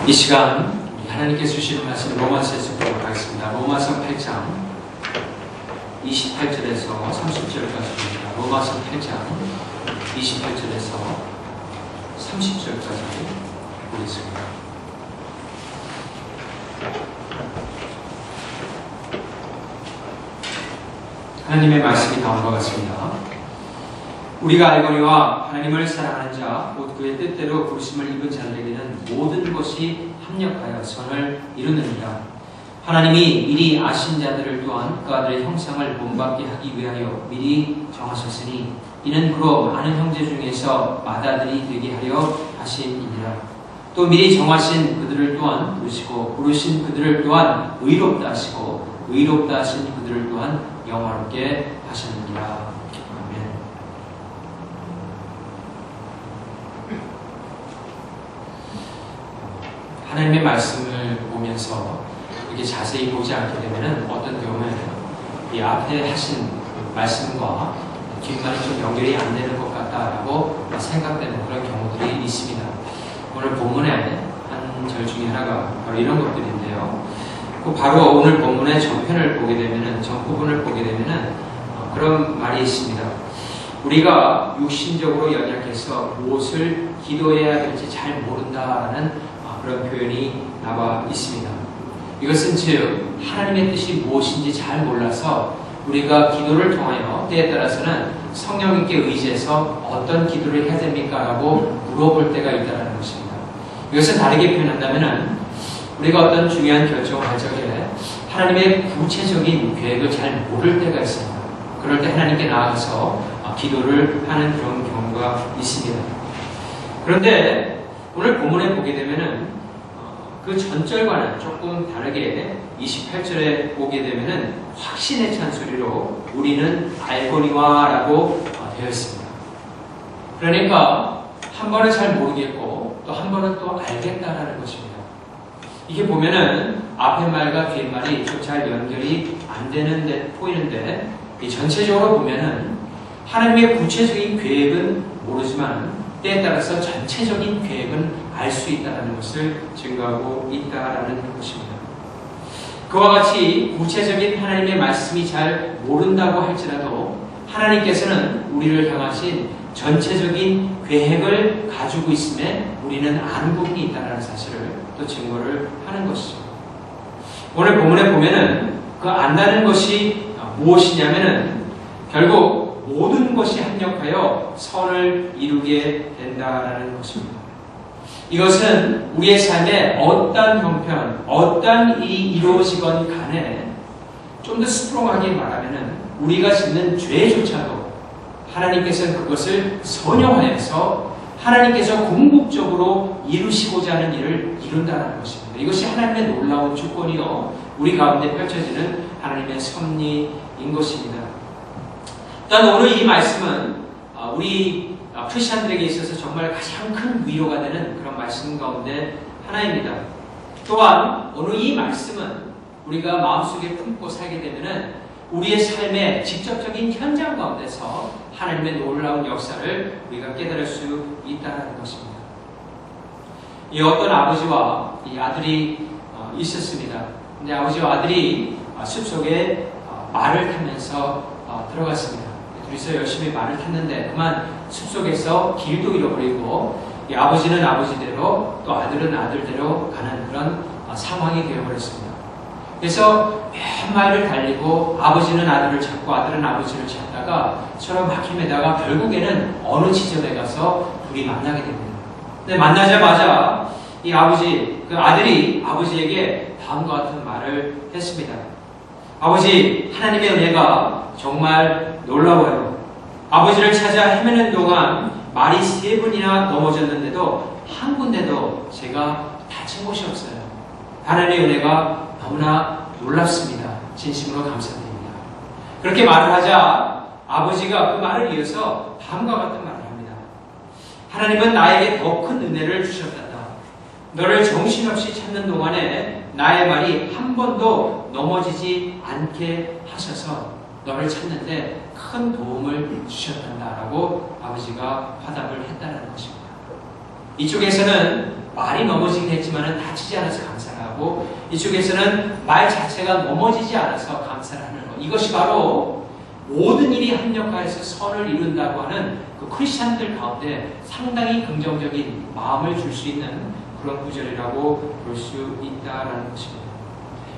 이 시간 하나님께서 주시는 말씀 로마서에서 보도록 하겠습니다. 로마서 8장 28절에서 30절까지입니다. 로마서 8장 28절에서 30절까지 보겠습니다. 하나님의 말씀이 다음과 같습니다. 우리가 알거니와 하나님을 사랑하는 자, 곧 그의 뜻대로 부르심을 입은 자들에게는 모든 것이 합력하여 선을 이루느니라. 하나님이 미리 아신 자들을 또한 그 아들의 형상을 본받게 하기 위하여 미리 정하셨으니 이는 그로 많은 형제 중에서 맏아들이 되게 하려 하심이니라. 또 미리 정하신 그들을 또한 부르시고 부르신 그들을 또한 의롭다 하시고 의롭다 하신 그들을 또한 영화롭게 하셨느니라. 하나님의 말씀을 보면서 이렇게 자세히 보지 않게 되면 어떤 경우에 이 앞에 하신 말씀과 뒷말이 좀 연결이 안 되는 것 같다라고 생각되는 그런 경우들이 있습니다. 오늘 본문의 한 절 중에 하나가 바로 이런 것들인데요. 바로 오늘 본문의 전편을 보게 되면은, 전부분을 보게 되면은 그런 말이 있습니다. 우리가 육신적으로 연약해서 무엇을 기도해야 될지 잘 모른다라는 그런 표현이 나와 있습니다. 이것은 즉 하나님의 뜻이 무엇인지 잘 몰라서 우리가 기도를 통하여 때에 따라서는 성령님께 의지해서 어떤 기도를 해야 됩니까? 라고 물어볼 때가 있다는 것입니다. 이것을 다르게 표현한다면 우리가 어떤 중요한 결정을 할 적에 하나님의 구체적인 계획을 잘 모를 때가 있습니다. 그럴 때 하나님께 나아가서 기도를 하는 그런 경우가 있습니다. 그런데 오늘 본문에 보게 되면은 그 전절과는 조금 다르게 28절에 보게 되면은 확신에 찬 소리로 우리는 알거니와 라고 되어 있습니다. 그러니까 한 번은 잘 모르겠고 또 한 번은 또 알겠다라는 것입니다. 이게 보면은 앞의 말과 뒤의 말이 좀 잘 연결이 안 되는데 보이는데 이 전체적으로 보면은 하나님의 구체적인 계획은 모르지만 때에 따라서 전체적인 계획은 알 수 있다는 것을 증거하고 있다라는 것입니다. 그와 같이 구체적인 하나님의 말씀이 잘 모른다고 할지라도 하나님께서는 우리를 향하신 전체적인 계획을 가지고 있음에 우리는 아는 부분이 있다는 사실을 또 증거를 하는 것이죠. 오늘 본문에 보면은 그 안다는 것이 무엇이냐면은 결국 모든 것이 합력하여 선을 이루게 된다라는 것입니다. 이것은 우리의 삶에 어떤 형편, 어떤 일이 이루어지건 간에 좀 더 스트롱하게 말하면은 우리가 짓는 죄조차도 하나님께서는 그것을 선용하여서 하나님께서 궁극적으로 이루시고자 하는 일을 이룬다는 것입니다. 이것이 하나님의 놀라운 주권이요 우리 가운데 펼쳐지는 하나님의 섭리인 것입니다. 일단 오늘 이 말씀은 우리 크리스천들에게 있어서 정말 가장 큰 위로가 되는 그런 말씀 가운데 하나입니다. 또한 오늘 이 말씀은 우리가 마음속에 품고 살게 되면은 우리의 삶의 직접적인 현장 가운데서 하나님의 놀라운 역사를 우리가 깨달을 수 있다는 것입니다. 이 어떤 아버지와 이 아들이 있었습니다. 근데 아버지와 아들이 숲속에 말을 타면서 들어갔습니다. 둘이서 열심히 말을 탔는데 그만 숲속에서 길도 잃어버리고 이 아버지는 아버지대로 또 아들은 아들대로 가는 그런 상황이 되어버렸습니다. 그래서 몇 마일을 달리고 아버지는 아들을 찾고 아들은 아버지를 찾다가 서로 막힘에다가 결국에는 어느 지점에 가서 둘이 만나게 됩니다. 근데 만나자마자 이 아버지, 그 아들이 아버지에게 다음과 같은 말을 했습니다. 아버지, 하나님의 은혜가 정말 놀라워요. 아버지를 찾아 헤매는 동안 말이 3번이나 넘어졌는데도 한 군데도 제가 다친 곳이 없어요. 하나님의 은혜가 너무나 놀랍습니다. 진심으로 감사드립니다. 그렇게 말을 하자 아버지가 그 말을 이어서 다음과 같은 말을 합니다. 하나님은 나에게 더 큰 은혜를 주셨다. 너를 정신없이 찾는 동안에 나의 말이 한 번도 넘어지지 않게 하셔서 너를 찾는데 큰 도움을 주셨단다라고 아버지가 화답을 했다는 것입니다. 이쪽에서는 말이 넘어지긴 했지만 다치지 않아서 감사를 하고, 이쪽에서는 말 자체가 넘어지지 않아서 감사를 하는 것. 이것이 바로 모든 일이 합력하여서 선을 이룬다고 하는 그 크리스찬들 가운데 상당히 긍정적인 마음을 줄 수 있는 그런 구절이라고 볼 수 있다라는 것입니다.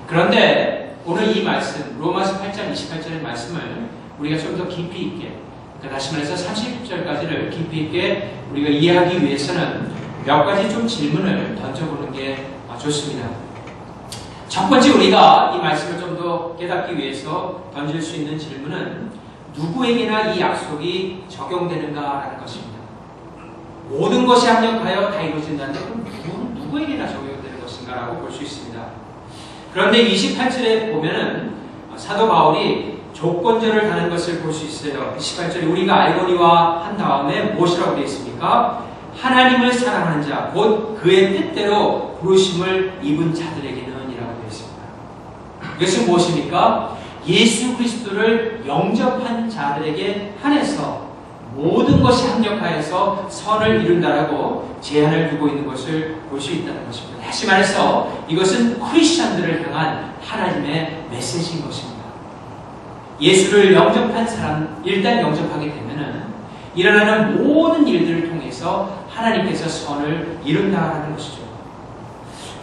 그런데 오늘 이 말씀, 로마서 8장 28절의 말씀을 우리가 좀 더 깊이 있게, 그러니까 다시 말해서 30절까지를 깊이 있게 우리가 이해하기 위해서는 몇 가지 좀 질문을 던져보는 게 좋습니다. 첫 번째, 우리가 이 말씀을 좀 더 깨닫기 위해서 던질 수 있는 질문은 누구에게나 이 약속이 적용되는가라는 것입니다. 모든 것이 합력하여 다 이루어진다는데 그럼 누구에게나 적용되는 것인가라고 볼 수 있습니다. 그런데 28절에 보면은 사도 바울이 조건절을 가는 것을 볼 수 있어요. 28절에 우리가 알거니와 한 다음에 무엇이라고 되어 있습니까? 하나님을 사랑하는 자, 곧 그의 뜻대로 부르심을 입은 자들에게는 이라고 되어 있습니다. 이것은 무엇입니까? 예수 그리스도를 영접한 자들에게 한해서 모든 것이 합력하여서 선을 이룬다라고 제한을 두고 있는 것을 볼 수 있다는 것입니다. 다시 말해서 이것은 크리스천들을 향한 하나님의 메시지인 것입니다. 예수를 영접한 사람, 일단 영접하게 되면은 일어나는 모든 일들을 통해서 하나님께서 선을 이룬다라는 것이죠.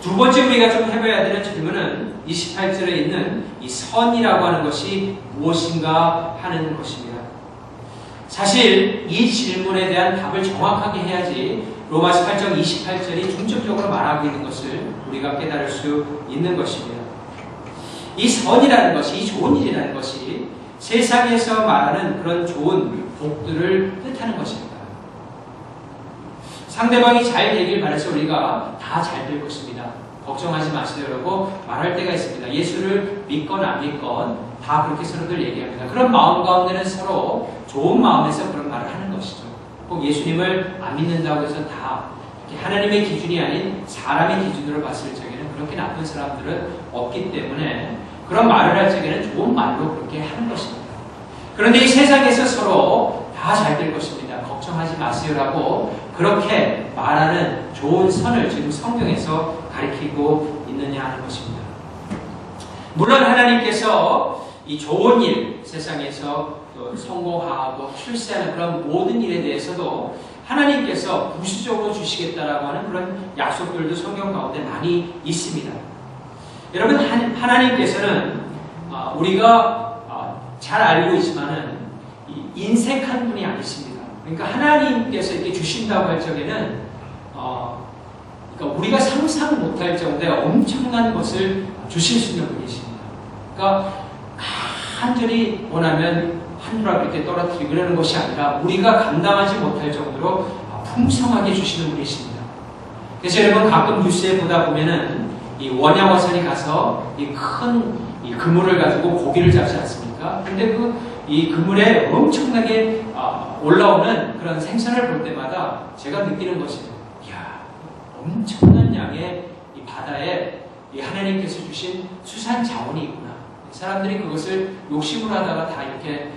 두 번째 우리가 좀 해봐야 되는 질문은 28절에 있는 이 선이라고 하는 것이 무엇인가 하는 것입니다. 사실 이 질문에 대한 답을 정확하게 해야지 로마서 8장 28절이 중점적으로 말하고 있는 것을 우리가 깨달을 수 있는 것입니다. 이 선이라는 것이, 이 좋은 일이라는 것이 세상에서 말하는 그런 좋은 복들을 뜻하는 것입니다. 상대방이 잘 되길 바라서 우리가 다 잘 될 것입니다. 걱정하지 마시려고 말할 때가 있습니다. 예수를 믿건 안 믿건 다 그렇게 서로들 얘기합니다. 그런 마음 가운데는 서로 좋은 마음에서 그런 말을 하는 것이죠. 꼭 예수님을 안 믿는다고 해서 다 하나님의 기준이 아닌 사람의 기준으로 봤을 적에는 그렇게 나쁜 사람들은 없기 때문에 그런 말을 할 적에는 좋은 말로 그렇게 하는 것입니다. 그런데 이 세상에서 서로 다 잘 될 것입니다. 걱정하지 마세요라고 그렇게 말하는 좋은 선을 지금 성경에서 가리키고 있느냐 하는 것입니다. 물론 하나님께서 이 좋은 일, 세상에서 성공하고 출세하는 그런 모든 일에 대해서도 하나님께서 부수적으로 주시겠다라고 하는 그런 약속들도 성경 가운데 많이 있습니다. 여러분, 하나님께서는 우리가 잘 알고 있지만은 인색한 분이 아니십니다. 그러니까 하나님께서 이렇게 주신다고 할 적에는 그러니까 우리가 상상 못할 정도의 엄청난 것을 주실 수 있는 분이십니다. 그러니까 간절히 원하면 하늘로 이렇게 떨어뜨리고 그러는 것이 아니라 우리가 감당하지 못할 정도로 풍성하게 주시는 분이십니다. 그래서 여러분 가끔 뉴스에 보다 보면은 이 원야어선이 가서 이 큰 이 그물을 가지고 고기를 잡지 않습니까? 근데 이 그물에 엄청나게 올라오는 그런 생선을 볼 때마다 제가 느끼는 것이, 이야, 엄청난 양의 이 바다에 이 하나님께서 주신 수산 자원이 있구나. 사람들이 그것을 욕심을 하다가 다 이렇게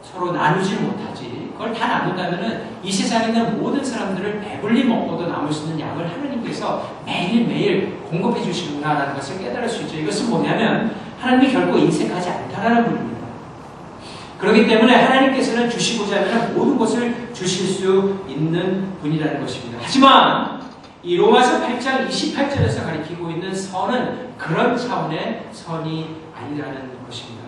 서로 나누지 못하지. 그걸 다 나눈다면은 이 세상에 있는 모든 사람들을 배불리 먹고도 남을 수 있는 양을 하나님께서 매일매일 공급해 주시는구나라는 것을 깨달을 수 있죠. 이것은 뭐냐면 하나님이 결코 인색하지 않다라는 분입니다. 그렇기 때문에 하나님께서는 주시고자 하면 모든 것을 주실 수 있는 분이라는 것입니다. 하지만 이 로마서 8장 28절에서 가리키고 있는 선은 그런 차원의 선이 아니라는 것입니다.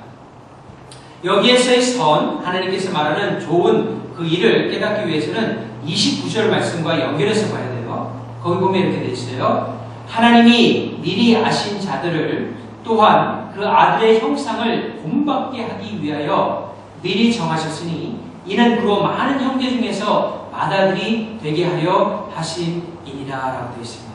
여기에서의 선, 하나님께서 말하는 좋은 그 일을 깨닫기 위해서는 29절 말씀과 연결해서 봐야 돼요. 거기 보면 이렇게 되어 있어요. 하나님이 미리 아신 자들을 또한 그 아들의 형상을 본받게 하기 위하여 미리 정하셨으니 이는 그로 많은 형제 중에서 맏아들이 되게 하려 하심이니라 라고 되어 있습니다.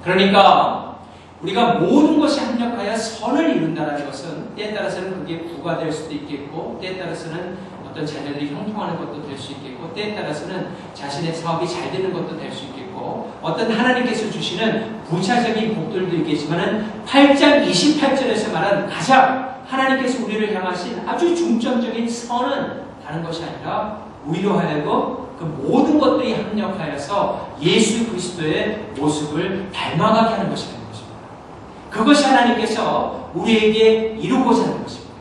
그러니까 우리가 모든 것이 합력하여 선을 이룬다는 것은 때에 따라서는 그게 부가 될 수도 있겠고, 때에 따라서는 어떤 자녀들이 형통하는 것도 될 수 있겠고, 때에 따라서는 자신의 사업이 잘 되는 것도 될 수 있겠고, 어떤 하나님께서 주시는 부차적인 복들도 있겠지만은 8장 28절에서 말한 가장 하나님께서 우리를 향하신 아주 중점적인 선은 다른 것이 아니라 우리로 하여금 그 모든 것들이 합력하여서 예수 그리스도의 모습을 닮아가게 하는 것이라는 것입니다. 그것이 하나님께서 우리에게 이루고자 하는 것입니다.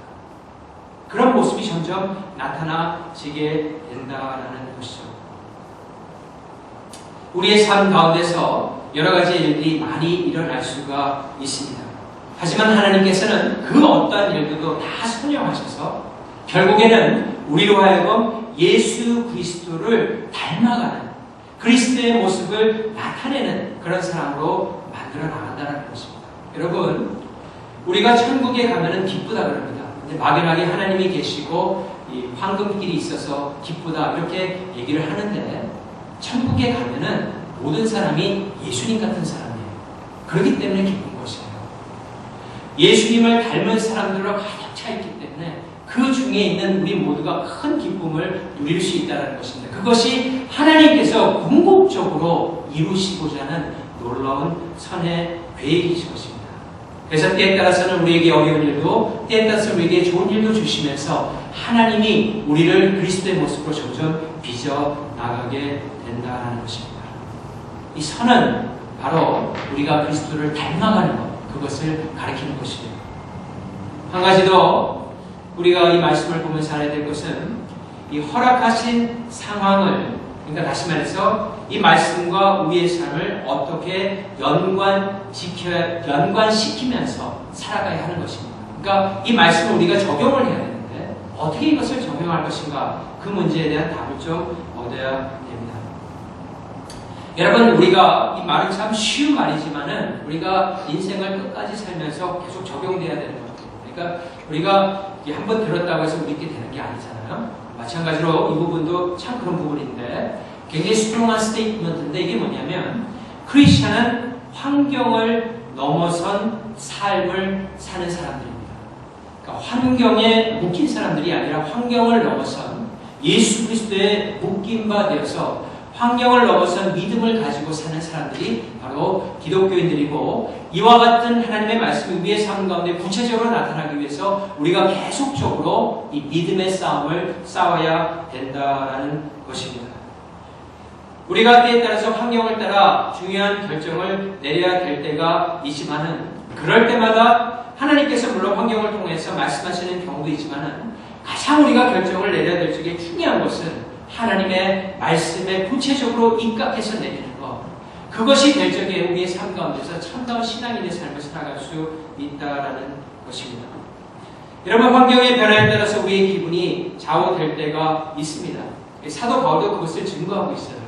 그런 모습이 점점 나타나지게 된다라는 것이죠. 우리의 삶 가운데서 여러 가지 일들이 많이 일어날 수가 있습니다. 하지만 하나님께서는 그 어떠한 일들도 다 선용하셔서 결국에는 우리로 하여금 예수 그리스도를 닮아가는 그리스도의 모습을 나타내는 그런 사람으로 만들어 나간다는 것입니다. 여러분, 우리가 천국에 가면은 기쁘다 그럽니다. 근데 막연하게 하나님이 계시고 이 황금길이 있어서 기쁘다 이렇게 얘기를 하는데 천국에 가면은 모든 사람이 예수님 같은 사람이에요. 그렇기 때문에 기쁜 것이에요. 예수님을 닮은 사람들로 가득 차 있기 때문에 그 중에 있는 우리 모두가 큰 기쁨을 누릴 수 있다는 것입니다. 그것이 하나님께서 궁극적으로 이루시고자 하는 놀라운 선의 계획이신 것입니다. 그래서 때에 따라서는 우리에게 어려운 일도, 때에 따라서 우리에게 좋은 일도 주시면서 하나님이 우리를 그리스도의 모습으로 점점 빚어 나가게 된다는 것입니다. 이 선은 바로 우리가 그리스도를 닮아가는 것, 그것을 가리키는 것이에요. 한 가지 더 우리가 이 말씀을 보면서 알아야 될 것은 이 허락하신 상황을, 그러니까 다시 말해서 이 말씀과 우리의 삶을 어떻게 연관시키면서 살아가야 하는 것입니다. 그러니까 이 말씀을 우리가 적용을 해야 되는데 어떻게 이것을 적용할 것인가, 그 문제에 대한 답을 좀 얻어야 됩니다. 여러분, 우리가 이 말은 참 쉬운 말이지만은 우리가 인생을 끝까지 살면서 계속 적용돼야 되는 것 같아요. 그러니까 우리가 한번 들었다고 해서 우리께 되는 게 아니잖아요. 마찬가지로 이 부분도 참 그런 부분인데 굉장히 스트롱한 스테이트먼트인데 이게 뭐냐면 크리스천은 환경을 넘어선 삶을 사는 사람들입니다. 그러니까 환경에 묶인 사람들이 아니라 환경을 넘어선 예수 그리스도의 묶인 바 되어서 환경을 넘어선 믿음을 가지고 사는 사람들이 바로 기독교인들이고, 이와 같은 하나님의 말씀이 우리의 삶 가운데 구체적으로 나타나기 위해서 우리가 계속적으로 이 믿음의 싸움을 싸워야 된다는 것입니다. 우리가 때에 따라서 환경을 따라 중요한 결정을 내려야 될 때가 있지만은, 그럴 때마다 하나님께서 물론 환경을 통해서 말씀하시는 경우도 있지만은 가장 우리가 결정을 내려야 될 적에 중요한 것은 하나님의 말씀에 구체적으로 입각해서 내리는 것, 그것이 될 적에 우리의 삶 가운데서 참다운 신앙인의 삶을 살아갈 수 있다는 것입니다. 여러분, 환경의 변화에 따라서 우리의 기분이 좌우될 때가 있습니다. 사도 바울도 그것을 증거하고 있어요.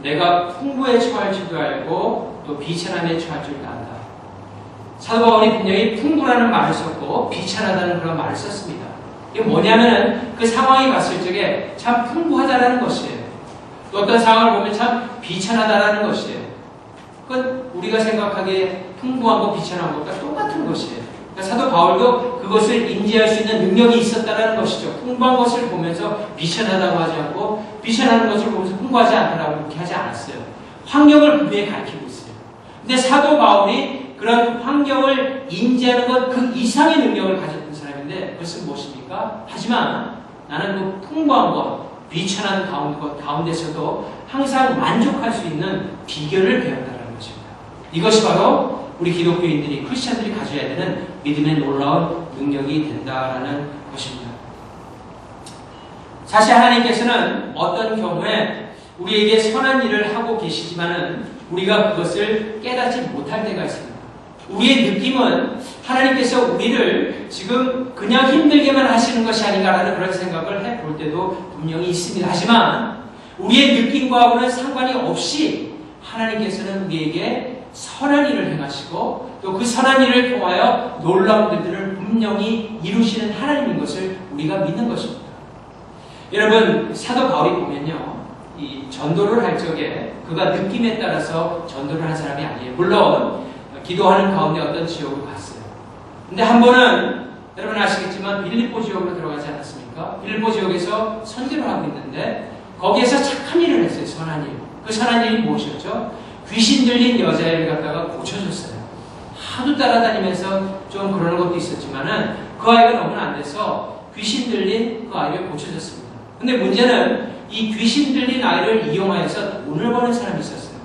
내가 풍부에 처할 줄도 알고 또 비천함에 처할 줄도 안다. 사도 바울이 분명히 풍부라는 말을 썼고 비천하다는 그런 말을 썼습니다. 이게 뭐냐면은 그 상황이 봤을 적에 참 풍부하다라는 것이에요. 또 어떤 상황을 보면 참 비천하다라는 것이에요. 그건 우리가 생각하기에 풍부한 것, 비천한 것과 똑같은 것이에요. 그러니까 사도 바울도 그것을 인지할 수 있는 능력이 있었다라는 것이죠. 풍부한 것을 보면서 비천하다고 하지 않고 비천하는 것을 보면서 풍부하지 않다라고 그렇게 하지 않았어요. 환경을 분명히 가르치고 있어요. 근데 사도 바울이 그런 환경을 인지하는 것 그 이상의 능력을 가졌던 사람인데 그것은 무엇입니까? 하지만 나는 그 풍부한 것, 비천한 것 가운데서도 항상 만족할 수 있는 비결을 배운다는 것입니다. 이것이 바로 우리 기독교인들이, 크리스천들이 가져야 되는 믿음의 놀라운 능력이 된다는 것입니다. 사실 하나님께서는 어떤 경우에 우리에게 선한 일을 하고 계시지만은 우리가 그것을 깨닫지 못할 때가 있습니다. 우리의 느낌은 하나님께서 우리를 지금 그냥 힘들게만 하시는 것이 아닌가라는 그런 생각을 해볼 때도 분명히 있습니다. 하지만 우리의 느낌과는 상관이 없이 하나님께서는 우리에게 선한 일을 행하시고 또 그 선한 일을 통하여 놀라운 일들을 분명히 이루시는 하나님인 것을 우리가 믿는 것입니다. 여러분, 사도 바울이 보면요, 이 전도를 할 적에 그가 느낌에 따라서 전도를 한 사람이 아니에요. 물론 기도하는 가운데 어떤 지역으로 갔어요. 근데 한 번은 여러분 아시겠지만 빌립보 지역으로 들어가지 않았습니까? 빌립보 지역에서 선교를 하고 있는데 거기에서 착한 일을 했어요. 선한 일. 그 선한 일이 무엇이었죠? 귀신 들린 여자애를 갖다가 고쳐줬어요. 하도 따라다니면서 좀 그러는 것도 있었지만은 그 아이가 너무 안 돼서 귀신 들린 그 아이를 고쳐줬습니다. 근데 문제는 이 귀신 들린 아이를 이용하여서 돈을 버는 사람이 있었어요.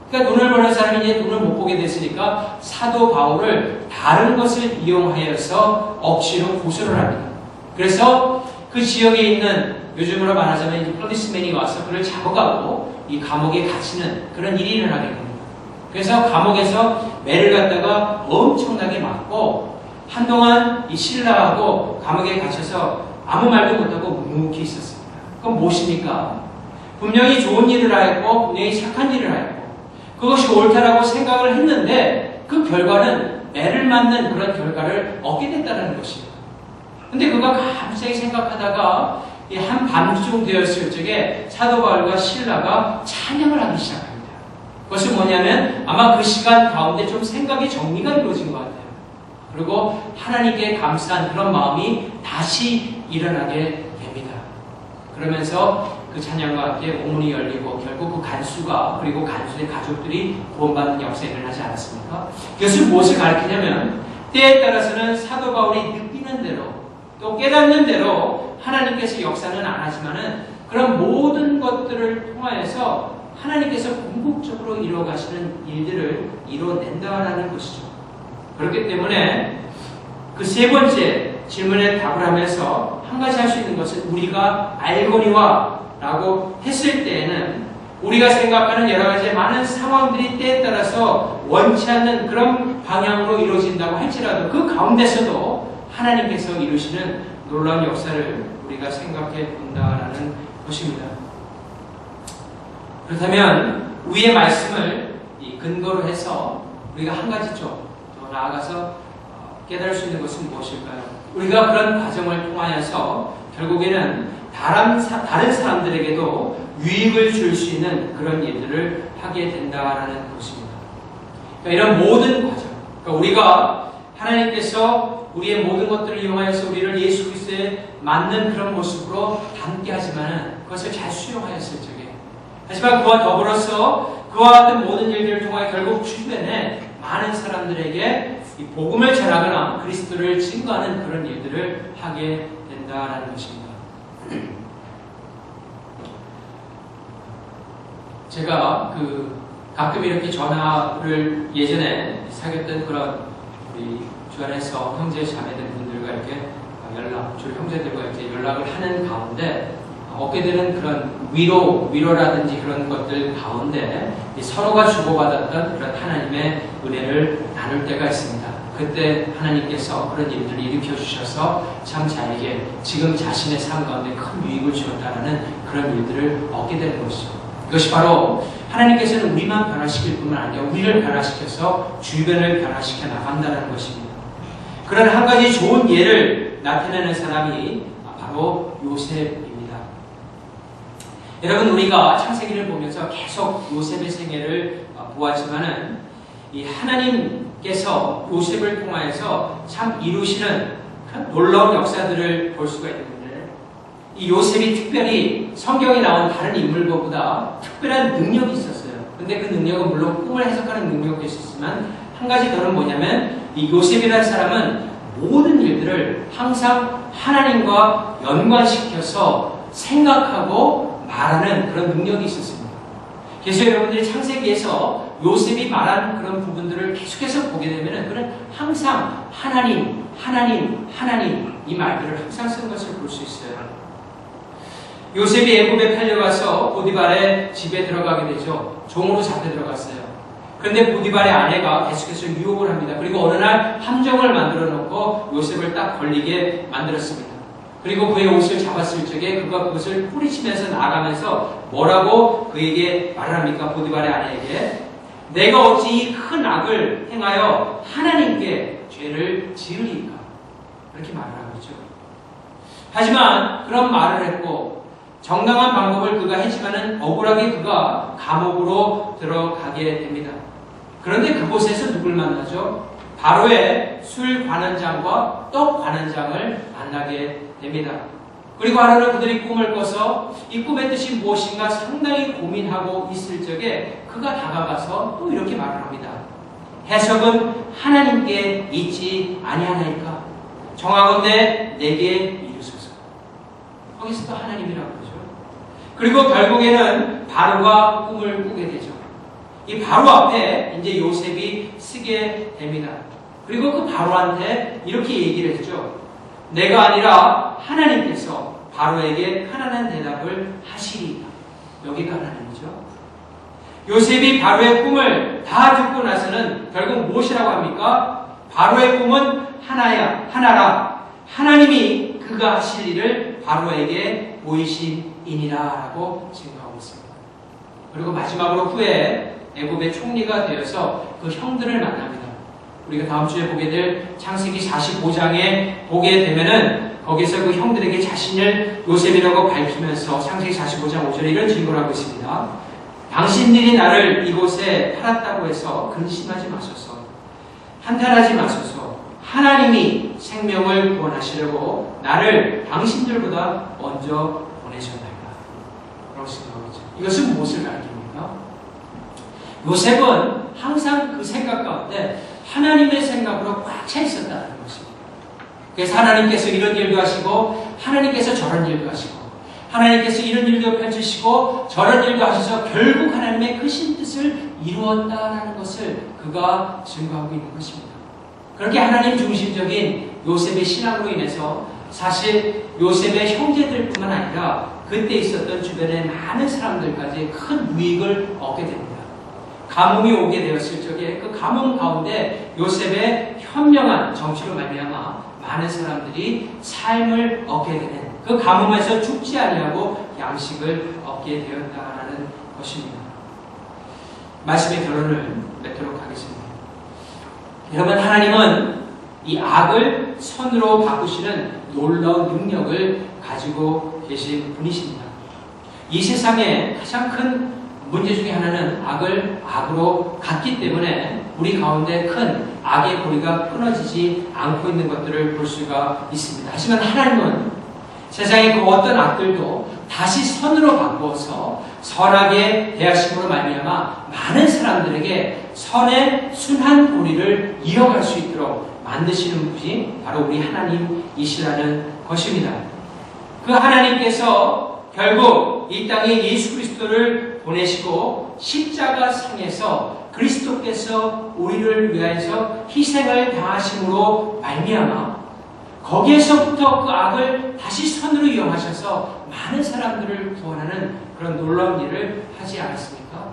그러니까 돈을 버는 사람이 이제 돈을 못 보게 됐으니까 사도 바울을 다른 것을 이용하여서 억지로 고소를 합니다. 그래서 그 지역에 있는, 요즘으로 말하자면 이제 폴리스맨이 와서 그를 잡아가고 이 감옥에 갇히는 그런 일이 일어나게 됩니다. 그래서 감옥에서 매를 갖다가 엄청나게 맞고 한동안 이 신라하고 감옥에 갇혀서 아무 말도 못하고 묵묵히 있었습니다. 그럼 무엇입니까? 분명히 좋은 일을 하였고 분명히 착한 일을 하였고 그것이 옳다라고 생각을 했는데 그 결과는 매를 맞는 그런 결과를 얻게 됐다는 것입니다. 근데 그가 갑자기 생각하다가 한 밤중 되었을 적에 사도 바울과 실라가 찬양을 하기 시작합니다. 그것은 뭐냐면 아마 그 시간 가운데 좀 생각의 정리가 이루어진 것 같아요. 그리고 하나님께 감사한 그런 마음이 다시 일어나게 됩니다. 그러면서 그 찬양과 함께 옥문이 열리고 결국 그 간수가 그리고 간수의 가족들이 구원받는 역사가 일어나지 않았습니까? 그것은 무엇을 가리키냐면 때에 따라서는 사도 바울이 느끼는 대로 또 깨닫는 대로 하나님께서 역사는 안 하지만은 그런 모든 것들을 통하여서 하나님께서 궁극적으로 이루어가시는 일들을 이루어낸다라는 것이죠. 그렇기 때문에 그 세 번째 질문에 답을 하면서 한 가지 할 수 있는 것은 우리가 알거니와 라고 했을 때에는 우리가 생각하는 여러 가지 많은 상황들이 때에 따라서 원치 않는 그런 방향으로 이루어진다고 할지라도 그 가운데서도 하나님께서 이루시는 놀라운 역사를 우리가 생각해 본다라는 것입니다. 그렇다면 위의 말씀을 근거로 해서 우리가 한 가지 좀 더 나아가서 깨달을 수 있는 것은 무엇일까요? 우리가 그런 과정을 통하여서 결국에는 다른 사람들에게도 유익을 줄 수 있는 그런 일들을 하게 된다라는 것입니다. 그러니까 이런 모든 과정, 그러니까 우리가 하나님께서 우리의 모든 것들을 이용하여서 우리를 예수 그리스도에 맞는 그런 모습으로 닮게 하지만 그것을 잘 수용하였을 적에, 하지만 그와 더불어서 그와 같은 모든 일들을 통하여 결국 주변에 많은 사람들에게 이 복음을 전하거나 그리스도를 증거하는 그런 일들을 하게 된다라는 것입니다. 제가 가끔 이렇게 전화를 예전에 사귀었던 그런 우리 주안에서 형제 자매들 분들과 이렇게 주로 형제들과 이렇게 연락을 하는 가운데 얻게 되는 그런 위로라든지 그런 것들 가운데 서로가 주고받았던 그런 하나님의 은혜를 나눌 때가 있습니다. 그때 하나님께서 그런 일들을 일으켜 주셔서 참 자에게 지금 자신의 삶 가운데 큰 유익을 주었다는 그런 일들을 얻게 되는 것이죠. 이것이 바로 하나님께서는 우리만 변화시킬 뿐만 아니라 우리를 변화시켜서 주변을 변화시켜 나간다는 것입니다. 그런 한 가지 좋은 예를 나타내는 사람이 바로 요셉입니다. 여러분, 우리가 창세기를 보면서 계속 요셉의 생애를 보았지만은 이 하나님께서 요셉을 통하여서 참 이루시는 그런 놀라운 역사들을 볼 수가 있는데, 이 요셉이 특별히 성경에 나온 다른 인물보다 특별한 능력이 있었어요. 근데 그 능력은 물론 꿈을 해석하는 능력도 있었지만 한 가지 더는 뭐냐면 이 요셉이라는 사람은 모든 일들을 항상 하나님과 연관시켜서 생각하고 말하는 그런 능력이 있었습니다. 그래서 여러분들이 창세기에서 요셉이 말한 그런 부분들을 계속해서 보게 되면 그는 항상 하나님 이 말들을 항상 쓴 것을 볼 수 있어요. 요셉이 애굽에 팔려가서 보디발의 집에 들어가게 되죠. 종으로 잡혀 들어갔어요. 그런데 보디발의 아내가 계속해서 유혹을 합니다. 그리고 어느 날 함정을 만들어 놓고 요셉을 딱 걸리게 만들었습니다. 그리고 그의 옷을 잡았을 적에 그가 그것을 뿌리치면서 나가면서 뭐라고 그에게 말을 합니까? 보디발의 아내에게 내가 어찌 이 큰 악을 행하여 하나님께 죄를 지으리까? 그렇게 말을 하고 있죠. 하지만 그런 말을 했고 정당한 방법을 그가 했지만은 억울하게 그가 감옥으로 들어가게 됩니다. 그런데 그곳에서 누굴 만나죠? 바로의 술 관원장과 떡 관원장을 만나게 됩니다. 그리고 하루는 그들이 꿈을 꿔서 이 꿈의 뜻이 무엇인가 상당히 고민하고 있을 적에 그가 다가가서 또 이렇게 말을 합니다. 해석은 하나님께 있지 아니하나이까? 정하건대 내게 이르소서. 거기서 또 하나님이라고 그러죠. 그리고 결국에는 바로가 꿈을 꾸게 되죠. 이 바로 앞에 이제 요셉이 쓰게 됩니다. 그리고 그 바로한테 이렇게 얘기를 했죠. 내가 아니라 하나님께서 바로에게 편안한 대답을 하시리이다. 여기가 하나님이죠. 요셉이 바로의 꿈을 다 듣고 나서는 결국 무엇이라고 합니까? 바로의 꿈은 하나라. 하나님이 그가 하실 일을 바로에게 보이신이니라 라고 증거하고 있습니다. 그리고 마지막으로 후에 애굽의 총리가 되어서 그 형들을 만납니다. 우리가 다음 주에 보게 될 창세기 45장에 보게 되면은 거기서 그 형들에게 자신을 요셉이라고 밝히면서 창세기 45장 5절에 이런 증거를 하고 있습니다. 당신들이 나를 이곳에 팔았다고 해서 근심하지 마소서. 한탄하지 마소서. 하나님이 생명을 구원하시려고 나를 당신들보다 먼저 보내셨나이다. 라고 생각하죠. 이것은 무엇을 가리킵니까? 요셉은 항상 그 생각 가운데 하나님의 생각으로 꽉 차 있었다는 것입니다. 그래서 하나님께서 이런 일도 하시고 하나님께서 저런 일도 하시고 하나님께서 이런 일도 펼치시고 저런 일도 하셔서 결국 하나님의 크신 뜻을 이루었다라는 것을 그가 증거하고 있는 것입니다. 그렇게 하나님 중심적인 요셉의 신앙으로 인해서 사실 요셉의 형제들뿐만 아니라 그때 있었던 주변의 많은 사람들까지 큰 유익을 얻게 됩니다. 가뭄이 오게 되었을 적에 그 가뭄 가운데 요셉의 현명한 정치로 말미암아 많은 사람들이 삶을 얻게 되는 그 가뭄에서 죽지 아니하고 양식을 얻게 되었다라는 것입니다. 말씀의 결론을 맺도록 하겠습니다. 여러분, 하나님은 이 악을 선으로 바꾸시는 놀라운 능력을 가지고 계신 분이십니다. 이 세상에 가장 큰 문제 중에 하나는 악을 악으로 갖기 때문에 우리 가운데 큰 악의 고리가 끊어지지 않고 있는 것들을 볼 수가 있습니다. 하지만 하나님은 세상의 그 어떤 악들도 다시 선으로 바꾸어서 선하게 대하심으로 말미암아 많은 사람들에게 선의 순한 고리를 이어갈 수 있도록 만드시는 분이 바로 우리 하나님이시라는 것입니다. 그 하나님께서 결국 이 땅에 예수 그리스도를 보내시고 십자가 상에서 그리스도께서 우리를 위하여서 희생을 당하심으로 말미암아 거기에서부터 그 악을 다시 선으로 이용하셔서 많은 사람들을 구원하는 그런 놀라운 일을 하지 않았습니까?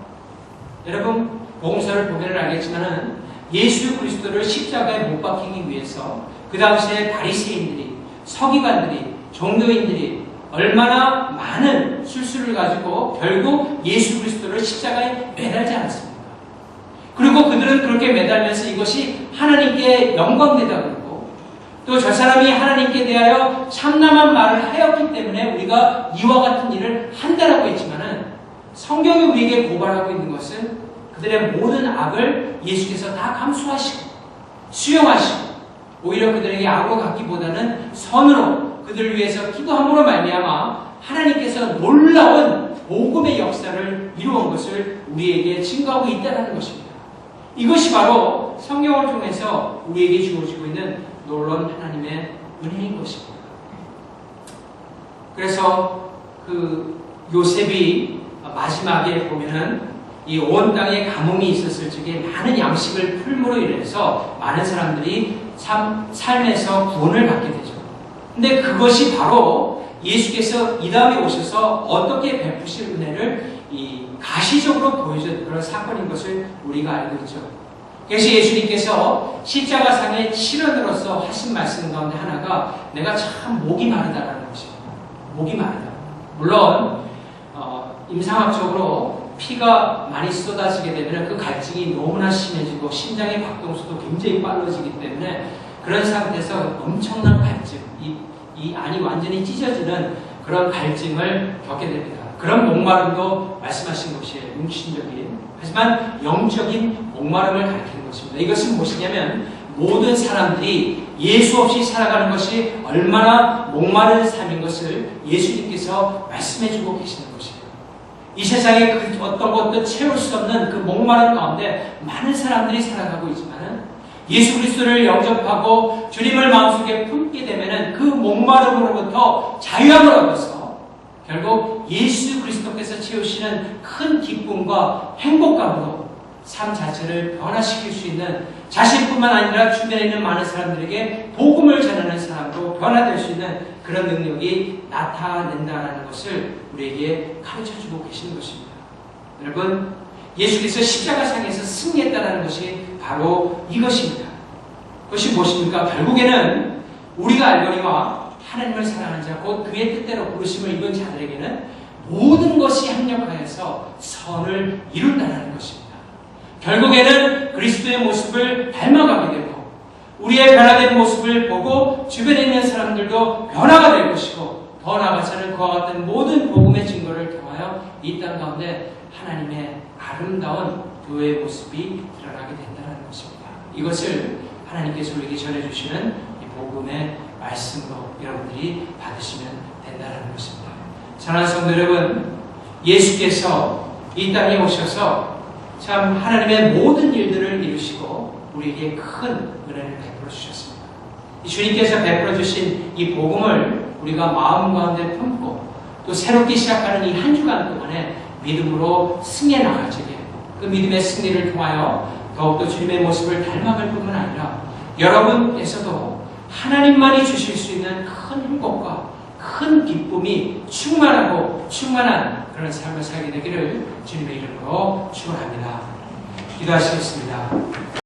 여러분, 복음서를 보면 알겠지만은 예수 그리스도를 십자가에 못 박히기 위해서 그 당시에 바리새인들이, 서기관들이, 종교인들이 얼마나 많은 술수를 가지고 결국 예수 그리스도를 십자가에 매달지 않았습니까? 그리고 그들은 그렇게 매달면서 이것이 하나님께 영광되다 그러고 또 저 사람이 하나님께 대하여 참남한 말을 하였기 때문에 우리가 이와 같은 일을 한다라고 했지만은 성경이 우리에게 고발하고 있는 것은 그들의 모든 악을 예수께서 다 감수하시고 수용하시고 오히려 그들에게 악으로 갖기보다는 선으로 그들을 위해서 기도함으로 말미암아 하나님께서 놀라운 복음의 역사를 이루어온 것을 우리에게 증거하고 있다는 것입니다. 이것이 바로 성경을 통해서 우리에게 주어지고 있는 놀라운 하나님의 은혜인 것입니다. 그래서 그 요셉이 마지막에 보면은 이 온 땅에 가뭄이 있었을 적에 많은 양식을 풀므로 인해서 많은 사람들이 삶에서 구원을 받게 되죠. 근데 그것이 바로 예수께서 이 다음에 오셔서 어떻게 베푸실 은혜를 가시적으로 보여준 그런 사건인 것을 우리가 알고 있죠. 그래서 예수님께서 십자가상의 실현으로서 하신 말씀 가운데 하나가 내가 참 목이 마르다라는 것입니다. 목이 마르다. 물론 임상학적으로 피가 많이 쏟아지게 되면 그 갈증이 너무나 심해지고 심장의 박동수도 굉장히 빨라지기 때문에 그런 상태에서 엄청난 갈증, 이 안이 완전히 찢어지는 그런 갈증을 겪게 됩니다. 그런 목마름도 말씀하신 것이 육신적인 하지만 영적인 목마름을 가리키는 것입니다. 이것은 무엇이냐면 모든 사람들이 예수 없이 살아가는 것이 얼마나 목마른 삶인 것을 예수님께서 말씀해주고 계시는 것입니다. 이 세상에 그 어떤 것도 채울 수 없는 그 목마름 가운데 많은 사람들이 살아가고 있지만은 예수 그리스도를 영접하고 주님을 마음속에 품게 되면은 그 목마름으로부터 자유함을 얻어서 결국 예수 그리스도께서 채우시는 큰 기쁨과 행복감으로 삶 자체를 변화시킬 수 있는 자신뿐만 아니라 주변에 있는 많은 사람들에게 복음을 전하는 사람으로 변화될 수 있는 그런 능력이 나타낸다는 것을 우리에게 가르쳐주고 계시는 것입니다. 여러분, 예수께서 십자가상에서 승리했다는 것이 바로 이것입니다. 그것이 무엇입니까? 결국에는 우리가 알거니와 하나님을 사랑하는 자, 곧 그의 뜻대로 부르심을 입은 자들에게는 모든 것이 합력하여서 선을 이룬다는 것입니다. 결국에는 그리스도의 모습을 닮아가게 되고 우리의 변화된 모습을 보고 주변에 있는 사람들도 변화가 될 것이고 더 나아가서는 그와 같은 모든 복음의 증거를 통하여 이 땅 가운데 하나님의 아름다운 교회의 모습이 드러나게 된다는 것입니다. 이것을 하나님께서 우리에게 전해주시는 이 복음의 말씀으로 여러분들이 받으시면 된다는 것입니다. 사랑하는 성도 여러분, 예수께서 이 땅에 오셔서 참 하나님의 모든 일들을 이루시고 우리에게 큰 은혜를 베풀어 주셨습니다. 이 주님께서 베풀어 주신 이 복음을 우리가 마음 가운데 품고 또 새롭게 시작하는 이 한 주간 동안에 믿음으로 승해 나가지게 그 믿음의 승리를 통하여 더욱더 주님의 모습을 닮아갈 뿐만 아니라 여러분께서도 하나님만이 주실 수 있는 큰 행복과 큰 기쁨이 충만하고 충만한 그런 삶을 살게 되기를 주님의 이름으로 축원합니다. 기도하시겠습니다.